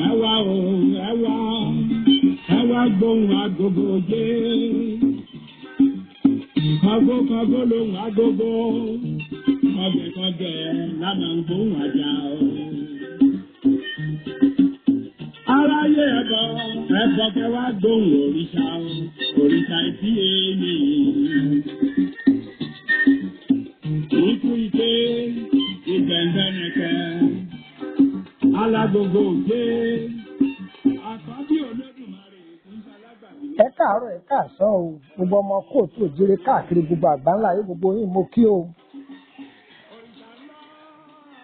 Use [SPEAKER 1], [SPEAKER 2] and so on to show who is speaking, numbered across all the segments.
[SPEAKER 1] Ẹwà o, ẹwà gbóhùn agogo jẹ́. Kọ́gó lóhùn agogo. Kọ́gẹ̀ lánàá ń gbóhùn àjà o. Aráyé ẹbọ kẹwàá gbóhùn òrìṣà o. Òrìṣà ìdí èmi. Ikú ike ìgbẹ̀ngbẹ̀nẹ̀kẹ́. Alágogo òjé. Àkọ́bí Olódùmarè ń ṣalágbàdo.
[SPEAKER 2] Ẹ káàárọ̀ ẹ káàsán o, gbogbo ọmọ kóòtù òjìrè káàkiri gbogbo àgbáńlá ayé gbogbo yín mo kí o.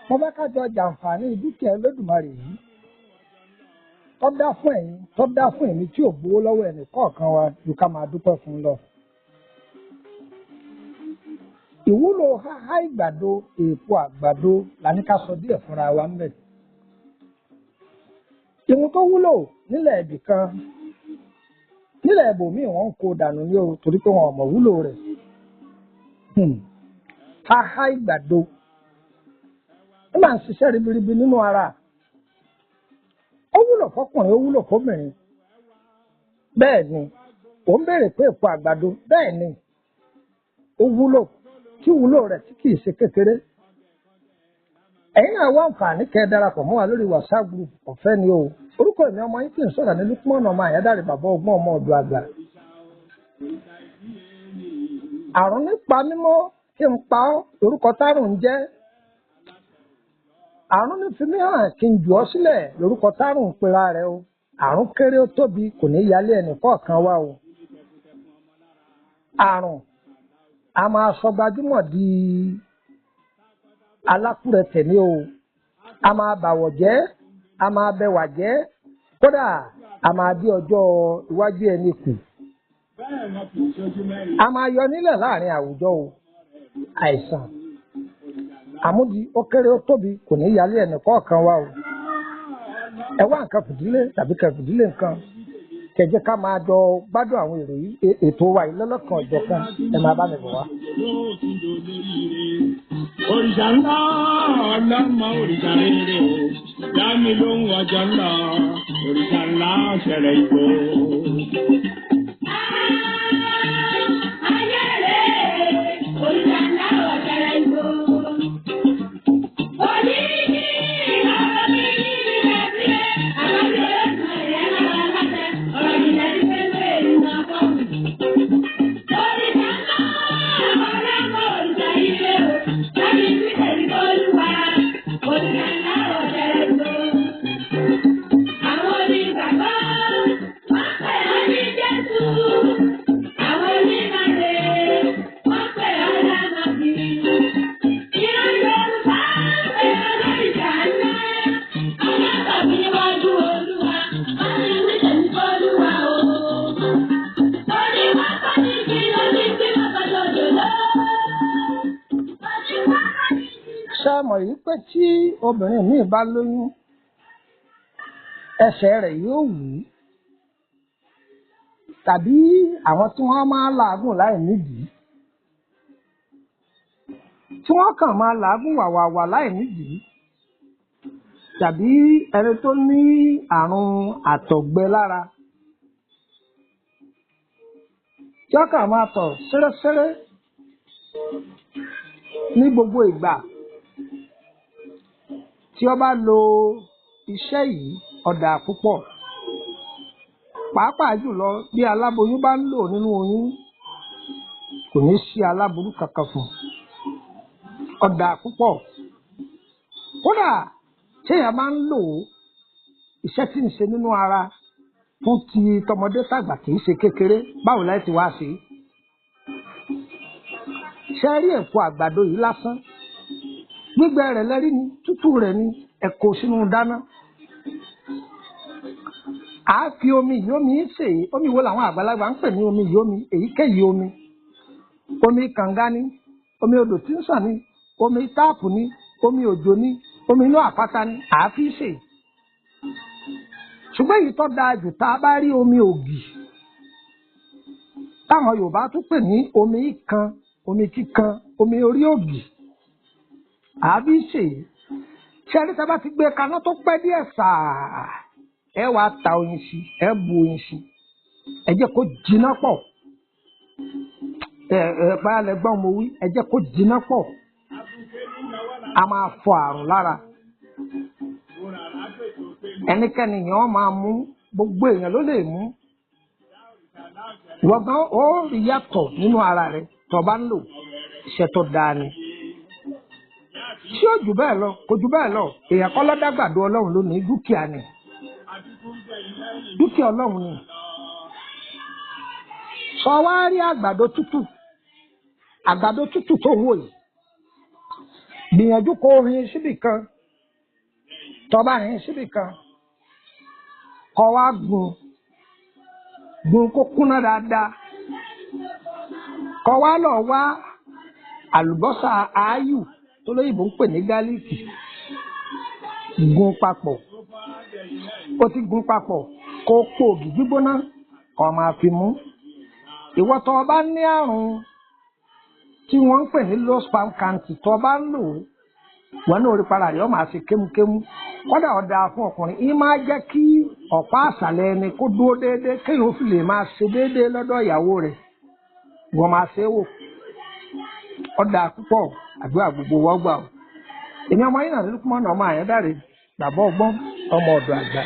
[SPEAKER 2] Mo fẹ́ ká jọ jàǹfààní dúkìá Olódùmarè yìí. Tó dá fún ẹ̀yin, tó dá fún èmi tí ò gbowó lọ́wọ́ ẹnì kọ̀ọ̀kan wa ju ká máa dúpẹ́ fún lọ. Ìwúlò háhá ìgbàdo, èèpo àgbàdo la ní ká sọ díẹ̀ fúnra wa ńbẹ̀. Ìwọ̀n tó wúlò nílẹ̀ ibì kan, nílẹ̀ ibòmíì wọ́n ń kó dànù ní o torí pé wọn ò mọ̀ wúlò rẹ̀. Háhá ìgbàdo ó máa ń ṣiṣẹ́ ribiribi nínú ara. Ó wúlò fọkùnrin, ó wúlò fóbìnrin. Bẹ́ẹ̀ ni, ò ń béèrè pé èpo àgbàdo, bẹ́ẹ̀ ni, ó wúlò tí wúlò rẹ̀ tí kìí ṣe kékeré. Ẹ̀yin náà wá àǹfààní kẹ́ ẹ darapọ̀ mọ́ wa lórí WhatsApp group ọ̀fẹ́ ni o. Orúkọ èmi ọmọ yín kì í sọ̀rọ̀ ní Lukman ọmọ Àyádáre bàbá ọgbọ́n ọmọ ọ̀dọ̀ àgbà. Àrùn nípa mímọ́ kí n pa ọ́ lórúkọ tárùn ń jẹ́. Àrùn ní fi mí hàn kí n jù ọ́ sílẹ̀ lórúkọ tárùn ń pera rẹ̀ o. Àrùn kéré ó tóbi kò ní yálé ẹnì kọ̀ọ̀kan wa o. Àrùn a máa sọ gbajúmọ̀ di alákùrẹ̀tẹ̀ ní o. A máa bàwọ̀ jẹ́, a máa bẹwà jẹ́, kódà a máa dí ọjọ́ iwájú ẹni kù. A máa yọ nílẹ̀ láàrin àwùjọ o. Àìsàn àmúdi ó kéré ó tóbi kò ní yálé ẹnì kọ̀ọ̀kan wa o. Ẹ wá nǹkan fìdílé tàbí kẹfìdílé nǹkan kẹjẹ ká máa jọ gbádùn àwọn ètò wa yìí lọ́lọ́kan ọ̀jọ̀kan ẹ máa bá mi bọ̀ wá.
[SPEAKER 1] Òrìṣà ńlá ọlọ́mọ òrìṣà rere o, dá mi lóhùn ọjọ́ ńlá, òrìṣà ńlá ṣẹlẹ̀ ìgbò.
[SPEAKER 2] Ṣé mọ̀ yìí pé tí obìnrin míì bá lóyún ẹsẹ̀ rẹ̀ yóò wú tàbí àwọn tí wọ́n máa làágùn láì nídìí tí wọ́n kàn máa làágùn wàwàwà láì nídìí tàbí ẹni tó ní àrùn àtọ̀gbẹ lára tí wọ́n kàn máa tọ̀ ṣẹ́rẹ́ṣẹ́rẹ́ ní gbogbo ìgbà tí ó bá lo iṣẹ́ yìí ọ̀dà púpọ̀ pàápàá jùlọ bí aláboyún bá ń lò nínú oyún kò ní sí aláburú kankan fún ọ̀dà púpọ̀ kódà téèyàn máa ń lò iṣẹ́ tí ń ṣe nínú ara fún ti tọmọdé tàgbà kì í ṣe kékeré báwo láì ti wá sí ṣe rí èpo àgbàdo yìí lásán gbígbẹ rẹ̀ lẹ́rí ni tútù rẹ̀ ni ẹ kó sínú dáná à á fi omi ìyómi ṣe omi wo làwọn àgbàlagbà ń pè ní omi ìyómi èyíkéyìí omi kànga ni omi odò tí ń sàn ni omi táàpù ni omi òjò ni omi inú àpáta ni à á fi ṣe ṣùgbọ́n èyí tó dáa jù tá a bá rí omi ògì táwọn Yorùbá tún pè ní omi ìkan omi kíkan omi orí ògì à á fi ṣe ṣé ẹni tẹ́ bá ti gbé kaná tó pẹ́ díẹ̀ sàá ẹ wàá ta oyin sí ẹ bu oyin sí ẹ jẹ́ kó jiná pọ̀ báyà lẹ́gbọ́n mo wí ẹ jẹ́ kó jiná pọ̀ a máa fọ àrùn lára ẹnikẹ́ni yẹn wọ́n máa mú gbogbo èèyàn ló lè mú wọ́gán ó rí yàtọ̀ nínú ara rẹ̀ tó bá ń lò iṣẹ́ tó dáa ni ṣé ó jù bẹ́ẹ̀ lọ kò jù bẹ́ẹ̀ lọ èèyàn kọ́ lọ́dàgbàdo ọlọ́run lónìí dúkìá ni dúkìá ọlọ́run ni sọ wá rí àgbàdo tútù tó wò yìí gbìyànjú kó rin síbì kan tó bá rin síbì kan kó wá gun kó kúnná dáadáa kó wá lọ wá àlùbọ́sà ááyù tó lóyìnbó ń pè ní gálíìkì gun papọ̀ ó ti gun papọ̀ kó pò ògì gbígbóná kó máa fi mú ìwọ tó bá ní àrùn tí wọ́n ń pè ní low sperm count tó bá ń lò wọ́n ní orí para rẹ̀ ó máa ṣe kémúkémú kódà ọ̀dà fún ọkùnrin yìí máa jẹ́ kí ọ̀pá àṣàlẹ̀ ẹni kó dúró déédéé kéèyàn fi lè máa ṣe déédéé lọ́dọ̀ ìyàwó rẹ̀ wọ́n máa ṣe é wò ọ̀dà púpọ̀ àdúrà gbogbo wọ́n gbà ó èmi ọmọ yìí náà lókùn mọ́nà ọmọ àyẹ́dàrè bàbá ọgbọ́n ọmọ ọ̀dọ̀ àgbà.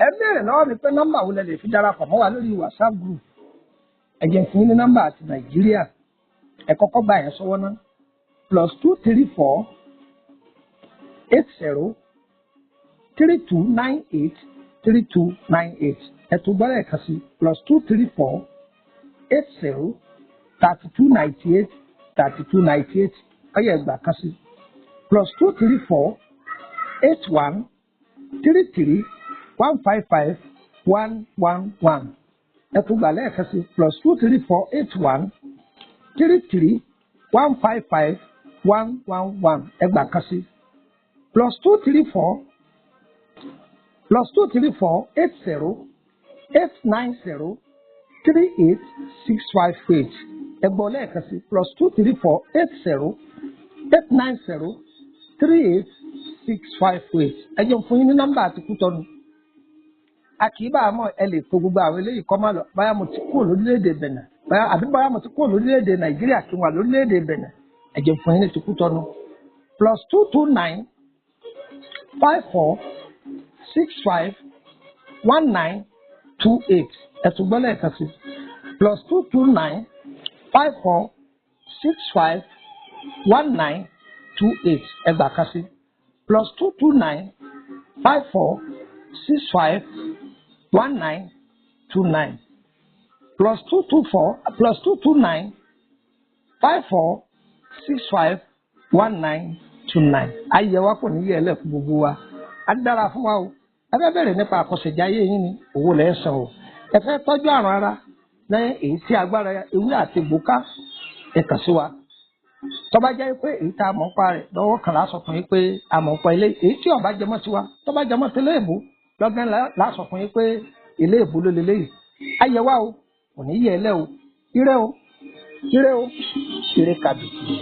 [SPEAKER 2] Ẹ béèrè lọ́wọ́ mi pé nọ́mbà wo lẹ lè fi darapọ̀ mọ́ wa lórí WhatsApp group ẹ jẹ́ fún yín ní nọ́mbà àti Nàìjíríà ẹ kọ́kọ́ gba yẹn sọ́wọ́ ná +234 80 3298 3298 ẹ tún gbọ́dọ̀ ẹ̀ka sí +234 80 3298 3298 ọyẹ ẹgbàá kan sí +234 81 33 155 111 ẹ tún gbà lẹ́ẹ̀kan sí +234 81 33 155 111 ẹ gbà kan sí +234 80 890 38658 ẹ gbọ́ lẹ́ẹ̀kan sí +234 80 890 38658 ẹ jẹun fún yín ní nọ́mbà àti Kútọ́nù. A kì í bá a mọ̀ ẹ lè kó gbogbo àwọn eléyìí kọ́ máa lọ báyà mo ti kúrò lórílẹ̀‐èdè Bẹ̀nẹ̀ báyà mo ti kúrò lórílẹ̀‐èdè Nàìjíríà kí n wà lórílẹ̀‐èdè Bẹ̀nẹ̀ ẹ jẹun fún yín ní ti Kútọ́nù. +229 54 65 1928 ẹ tún gbọ́ lẹ́ẹ̀kan sí +229 54 65 1928 ẹ gbà kan sí +229 54 65 1929 +229 54 65 1929 ayé wa kò ní yẹ ẹlẹ́ fún gbogbo wa á dára fún wa o ẹ fẹ́ bẹ̀rẹ̀ nípa àkọsẹ̀jáyé yín ni owó lẹ́ san o ẹ fẹ́ tọ́jú àrùn ara lẹ́yìn èyí tí agbára ewé àti gbòóká ẹ kàn sí wa tó bá jẹ́ pé èyí tá a mọ̀ pa rẹ̀ lọ́wọ́ kan láṣọ fún yín pé a mọ̀ pa ilé èyí tí ó bá jẹmọ́ tiwa tó bá jẹmọ́ tẹ́lẹ̀ èbó lọ́gán láṣọ fún yín pé ilé èbó ló lélẹ́yìí ayé wa o kò ní yẹ ẹlẹ́ o ire o ire o ire kàbìtì.